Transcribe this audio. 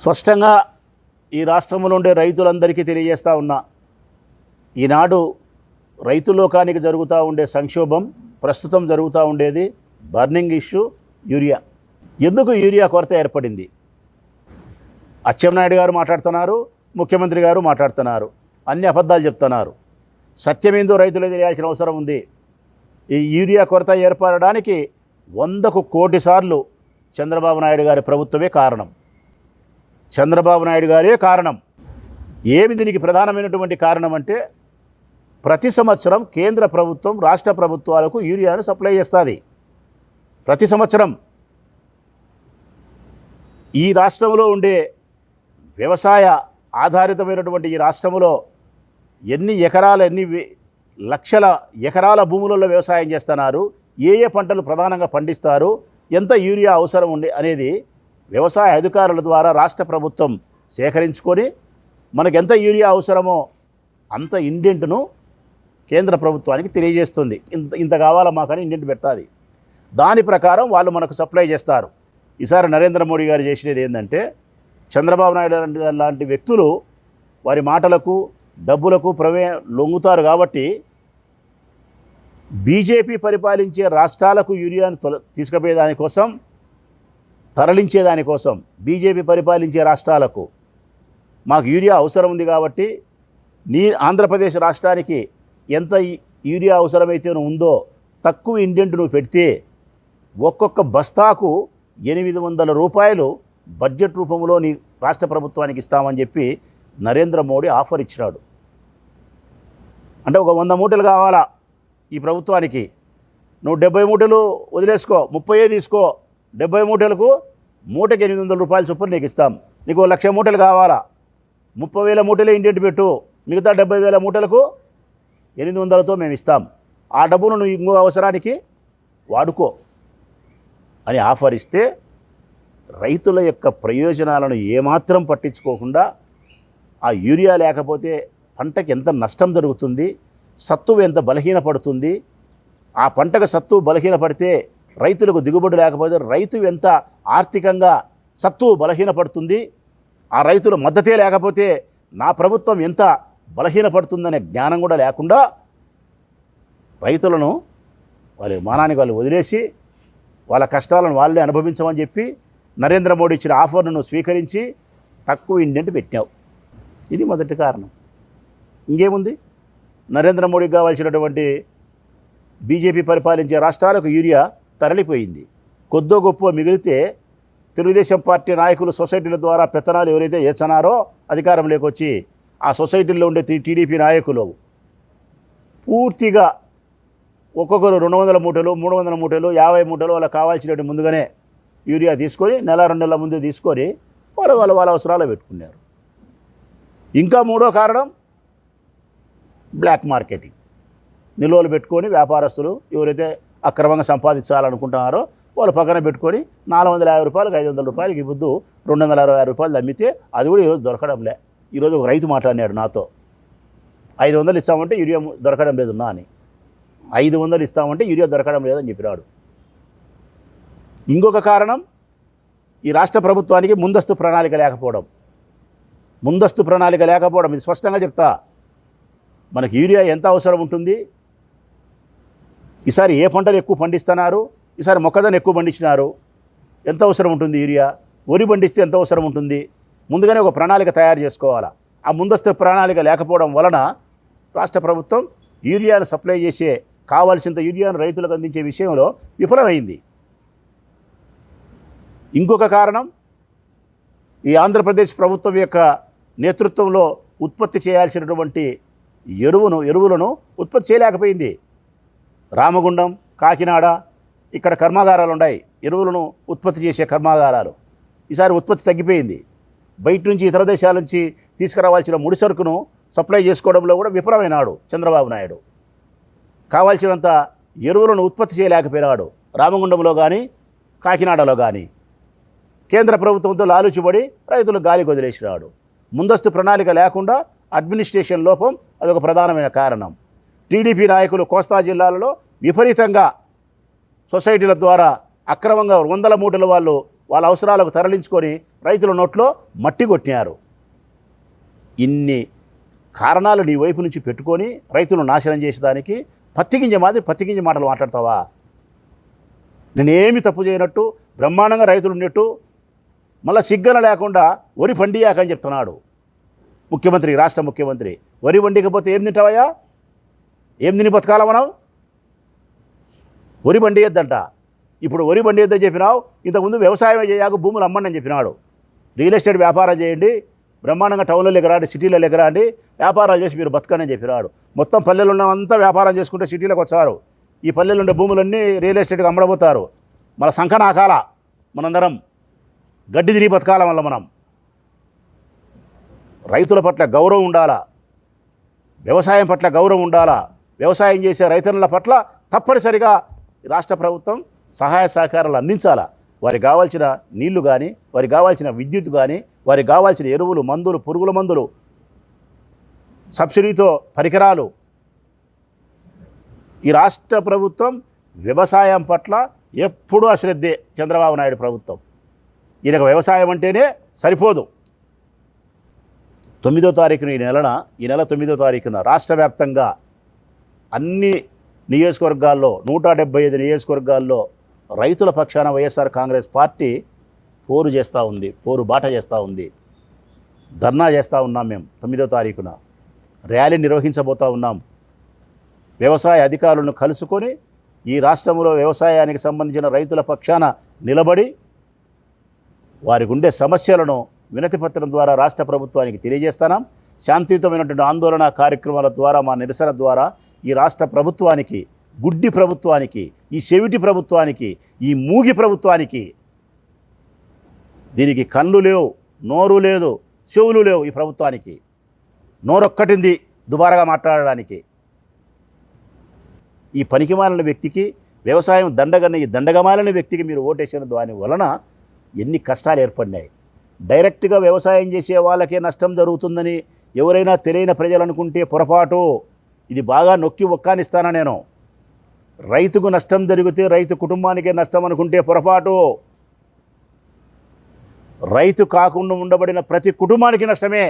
స్పష్టంగా ఈ రాష్ట్రంలో ఉండే రైతులందరికీ తెలియజేస్తూ ఉన్నా, ఈనాడు రైతు లోకానికి జరుగుతూ ఉండే సంక్షోభం, ప్రస్తుతం జరుగుతూ ఉండేది బర్నింగ్ ఇష్యూ యూరియా. ఎందుకు యూరియా కొరత ఏర్పడింది? అచ్చెన్నాయుడు గారు మాట్లాడుతున్నారు, ముఖ్యమంత్రి గారు మాట్లాడుతున్నారు, అన్ని అబద్ధాలు చెప్తున్నారు. సత్యమేందో రైతులు తెలియాల్సిన అవసరం ఉంది. ఈ యూరియా కొరత ఏర్పడడానికి 100 కోటి సార్లు చంద్రబాబు నాయుడు గారి ప్రభుత్వమే కారణం. చంద్రబాబు నాయుడు గారే కారణం. ఏమి దీనికి ప్రధానమైనటువంటి కారణం అంటే, ప్రతి సంవత్సరం కేంద్ర ప్రభుత్వం రాష్ట్ర ప్రభుత్వాలకు యూరియాను సప్లై చేస్తుంది. ప్రతి సంవత్సరం ఈ రాష్ట్రంలో ఉండే వ్యవసాయ ఆధారితమైనటువంటి ఈ రాష్ట్రంలో ఎన్ని లక్షల ఎకరాల భూములలో వ్యవసాయం చేస్తున్నారు, ఏ పంటలు ప్రధానంగా పండిస్తారు, ఎంత యూరియా అవసరం ఉంది అనేది వ్యవసాయ అధికారుల ద్వారా రాష్ట్ర ప్రభుత్వం సేకరించుకొని మనకు ఎంత యూరియా అవసరమో అంత ఇండెంట్ను కేంద్ర ప్రభుత్వానికి తెలియజేస్తుంది. ఇంత కావాలా మాకని ఇండెంట్ పెడుతుంది. దాని ప్రకారం వాళ్ళు మనకు సప్లై చేస్తారు. ఈసారి నరేంద్ర మోడీ గారు చేసినది ఏంటంటే, చంద్రబాబు నాయుడు లాంటి వ్యక్తులు వారి మాటలకు డబ్బులకు లొంగుతారు కాబట్టి బీజేపీ పరిపాలించే రాష్ట్రాలకు యూరియాను తీసుకుపోయేదానికోసం, తరలించేదానికోసం బీజేపీ పరిపాలించే రాష్ట్రాలకు మాకు యూరియా అవసరం ఉంది కాబట్టి ఆంధ్రప్రదేశ్ రాష్ట్రానికి ఎంత యూరియా అవసరమైతే ఉందో తక్కువ ఇండెంట్ నువ్వు పెడితే ఒక్కొక్క బస్తాకు 800 రూపాయలు బడ్జెట్ రూపంలో నీ రాష్ట్ర ప్రభుత్వానికి ఇస్తామని చెప్పి నరేంద్ర మోడీ ఆఫర్ ఇచ్చినాడు. అంటే ఒక 100 మూటలు కావాలా ఈ ప్రభుత్వానికి, నువ్వు 70 మూటలు వదిలేసుకో, 30 తీసుకో, 70 మూటలకు మూటకి 800 రూపాయల చొప్పున నీకు ఇస్తాం. నీకు 1,00,000 మూటలు కావాలా, 30,000 మూటలే ఇండెంట్ పెట్టు, మిగతా 70,000 మూటలకు 800తో మేము ఇస్తాం. ఆ డబ్బును నువ్వు ఇంకో అవసరానికి వాడుకో అని ఆఫర్ ఇస్తే, రైతుల యొక్క ప్రయోజనాలను ఏమాత్రం పట్టించుకోకుండా ఆ యూరియా లేకపోతే పంటకి ఎంత నష్టం జరుగుతుంది, సత్తువు ఎంత బలహీనపడుతుంది, ఆ పంటకు సత్తువు బలహీనపడితే రైతులకు దిగుబడి లేకపోతే రైతు ఎంత ఆర్థికంగా సత్తువు బలహీనపడుతుంది, ఆ రైతుల మద్దతే లేకపోతే నా ప్రభుత్వం ఎంత బలహీనపడుతుందనే జ్ఞానం కూడా లేకుండా రైతులను వాళ్ళ మానానికి వాళ్ళు వదిలేసి వాళ్ళ కష్టాలను వాళ్ళే అనుభవించమని చెప్పి నరేంద్ర మోడీ ఇచ్చిన ఆఫర్ను స్వీకరించి తక్కువ ఇండెంట్ పెట్టినావు. ఇది మొదటి కారణం. ఇంకేముంది? నరేంద్ర మోడీకి కావాల్సినటువంటి బీజేపీ పరిపాలించే రాష్ట్రాలకు యూరియా తరలిపోయింది. కొద్దో గొప్ప మిగిలితే తెలుగుదేశం పార్టీ నాయకులు సొసైటీల ద్వారా పెత్తనాలు ఎవరైతే చేస్తున్నారో అధికారంలోకి వచ్చి, ఆ సొసైటీల్లో ఉండే టీడీపీ నాయకులు పూర్తిగా ఒక్కొక్కరు 200 మూటలు, 300 మూటలు, 50 మూటలు వాళ్ళకి కావాల్సినట్టు ముందుగానే యూరియా తీసుకొని 1-2 నెలల ముందు తీసుకొని వాళ్ళ అవసరాలు పెట్టుకున్నారు. ఇంకా మూడో కారణం బ్లాక్ మార్కెటింగ్. నిల్వలు పెట్టుకొని వ్యాపారస్తులు ఎవరైతే అక్రమంగా సంపాదించాలనుకుంటున్నారో వాళ్ళు పక్కన పెట్టుకొని 450 రూపాయలకు 500 రూపాయలకి ఇవ్వద్దు 260 రూపాయలు అమ్మితే అది కూడా ఈరోజు దొరకడంలే. ఈరోజు ఒక రైతు మాట్లాడినాడు నాతో, 500 ఇస్తామంటే యూరియా దొరకడం లేదు నా అని, 500 ఇస్తామంటే యూరియా దొరకడం లేదని చెప్పినాడు. ఇంకొక కారణం ఈ రాష్ట్ర ప్రభుత్వానికి ముందస్తు ప్రణాళిక లేకపోవడం. ఇది స్పష్టంగా చెప్తా. మనకి యూరియా ఎంత అవసరం ఉంటుంది, ఈసారి ఏ పంటలు ఎక్కువ పండిస్తున్నారు, ఈసారి మొక్కజొన్న ఎక్కువ పండించినారు, ఎంత అవసరం ఉంటుంది యూరియా, వరి పండిస్తే ఎంత అవసరం ఉంటుంది, ముందుగానే ఒక ప్రణాళిక తయారు చేసుకోవాలా. ఆ ముందస్తు ప్రణాళిక లేకపోవడం వలన రాష్ట్ర ప్రభుత్వం యూరియాను సప్లై చేసే కావాల్సినంత యూరియాను రైతులకు అందించే విషయంలో విఫలమైంది. ఇంకొక కారణం, ఈ ఆంధ్రప్రదేశ్ ప్రభుత్వం యొక్క నేతృత్వంలో ఉత్పత్తి చేయాల్సినటువంటి ఎరువులను ఉత్పత్తి చేయలేకపోయింది. రామగుండం, కాకినాడ ఇక్కడ కర్మాగారాలు ఉన్నాయి, ఎరువులను ఉత్పత్తి చేసే కర్మాగారాలు. ఈసారి ఉత్పత్తి తగ్గిపోయింది. బయట నుంచి ఇతర దేశాల నుంచి తీసుకురావాల్సిన ముడి సరుకును సప్లై చేసుకోవడంలో కూడా విఫలమైనాడు చంద్రబాబు నాయుడు. కావాల్సినంత ఎరువులను ఉత్పత్తి చేయలేకపోయినాడు రామగుండంలో కానీ కాకినాడలో కానీ. కేంద్ర ప్రభుత్వంతో లాలుచిపడి రైతులకు గాలికి వదిలేసినాడు. ముందస్తు ప్రణాళిక లేకుండా అడ్మినిస్ట్రేషన్ లోపం అదొక ప్రధానమైన కారణం. టీడీపీ నాయకులు కోస్తా జిల్లాలలో విపరీతంగా సొసైటీల ద్వారా అక్రమంగా 100 మూటలు వాళ్ళు వాళ్ళ అవసరాలకు తరలించుకొని రైతుల నోట్లో మట్టి కొట్టినారు. ఇన్ని కారణాలు నీ వైపు నుంచి పెట్టుకొని రైతులను నాశనం చేసేదానికి పత్తిగింజ మాటలు మాట్లాడతావా? నేనేమి తప్పు చేయనట్టు బ్రహ్మాండంగా రైతులు ఉన్నట్టు మళ్ళీ సిగ్గన లేకుండా వరి పండియాకని చెప్తున్నాడు ముఖ్యమంత్రి, రాష్ట్ర ముఖ్యమంత్రి. వరి వండికపోతే ఏం తింటావయ్యా? ఏం తిని బతకాల మనం? వరి పండియద్దంట. ఇప్పుడు వరి పండియద్దని చెప్పినావు. ఇంతకుముందు వ్యవసాయం చేయక భూములు అమ్మండి అని చెప్పినాడు. రియల్ ఎస్టేట్ వ్యాపారం చేయండి, బ్రహ్మాండంగా టౌన్లో ఎగరాండి, సిటీలలో ఎగరాండి, వ్యాపారాలు చేసి మీరు బతకండి అని చెప్పినాడు. మొత్తం పల్లెలు ఉన్నంతా వ్యాపారం చేసుకుంటే సిటీలకు వచ్చారు. ఈ పల్లెలు ఉండే భూములన్నీ రియల్ ఎస్టేట్కి అమ్మడబోతారు. మన సంకనాకాల మనందరం గడ్డి తిరిగి బతకాల వల్ల మనం రైతుల పట్ల గౌరవం ఉండాలా, వ్యవసాయం పట్ల గౌరవం ఉండాలా. వ్యవసాయం చేసే రైతన్నుల పట్ల తప్పనిసరిగా రాష్ట్ర ప్రభుత్వం సహాయ సహకారాలు అందించాలా. వారికి కావాల్సిన నీళ్లు కానీ, వారికి కావాల్సిన విద్యుత్ కానీ, వారికి కావాల్సిన ఎరువులు, మందులు, పురుగుల మందులు, సబ్సిడీతో పరికరాలు. ఈ రాష్ట్ర ప్రభుత్వం వ్యవసాయం పట్ల ఎప్పుడూ అశ్రద్ధే. చంద్రబాబు నాయుడు ప్రభుత్వం ఈయనకు వ్యవసాయం అంటేనే సరిపోదు. 9వ తారీఖున ఈ నెల 9వ తారీఖున రాష్ట్ర వ్యాప్తంగా అన్ని నియోజకవర్గాల్లో 175 నియోజకవర్గాల్లో రైతుల పక్షాన వైఎస్ఆర్ కాంగ్రెస్ పార్టీ పోరు బాట చేస్తూ ఉంది. ధర్నా చేస్తూ ఉన్నాం. మేము 9వ తారీఖున ర్యాలీ నిర్వహించబోతూ ఉన్నాం. వ్యవసాయ అధికారులను కలుసుకొని ఈ రాష్ట్రంలో వ్యవసాయానికి సంబంధించిన రైతుల పక్షాన నిలబడి వారికి ఉండే సమస్యలను వినతిపత్రం ద్వారా రాష్ట్ర ప్రభుత్వానికి తెలియజేస్తున్నాం. శాంతియుతమైనటువంటి ఆందోళన కార్యక్రమాల ద్వారా, మా నిరసన ద్వారా ఈ రాష్ట్ర ప్రభుత్వానికి, గుడ్డి ప్రభుత్వానికి, ఈ చెవిటి ప్రభుత్వానికి, ఈ మూగి ప్రభుత్వానికి, దీనికి కళ్ళు లేవు, నోరు లేదు, చెవులు లేవు. ఈ ప్రభుత్వానికి నోరొక్కటింది దుబారాగా మాట్లాడడానికి. ఈ పనికిమాలిన వ్యక్తికి, వ్యవసాయం దండగన్న ఈ దండగమాలిన వ్యక్తికి మీరు ఓటేసిన దాని వలన ఎన్ని కష్టాలు ఏర్పడినాయి. డైరెక్ట్గా వ్యవసాయం చేసే వాళ్ళకే నష్టం జరుగుతుందని ఎవరైనా తెలియని ప్రజలు అనుకుంటే పొరపాటు. ఇది బాగా నొక్కి ఒక్కానిస్తానా నేను. రైతుకు నష్టం జరిగితే రైతు కుటుంబానికే నష్టం అనుకుంటే పొరపాటు. రైతు కాకుండా ఉండబడిన ప్రతి కుటుంబానికి నష్టమే.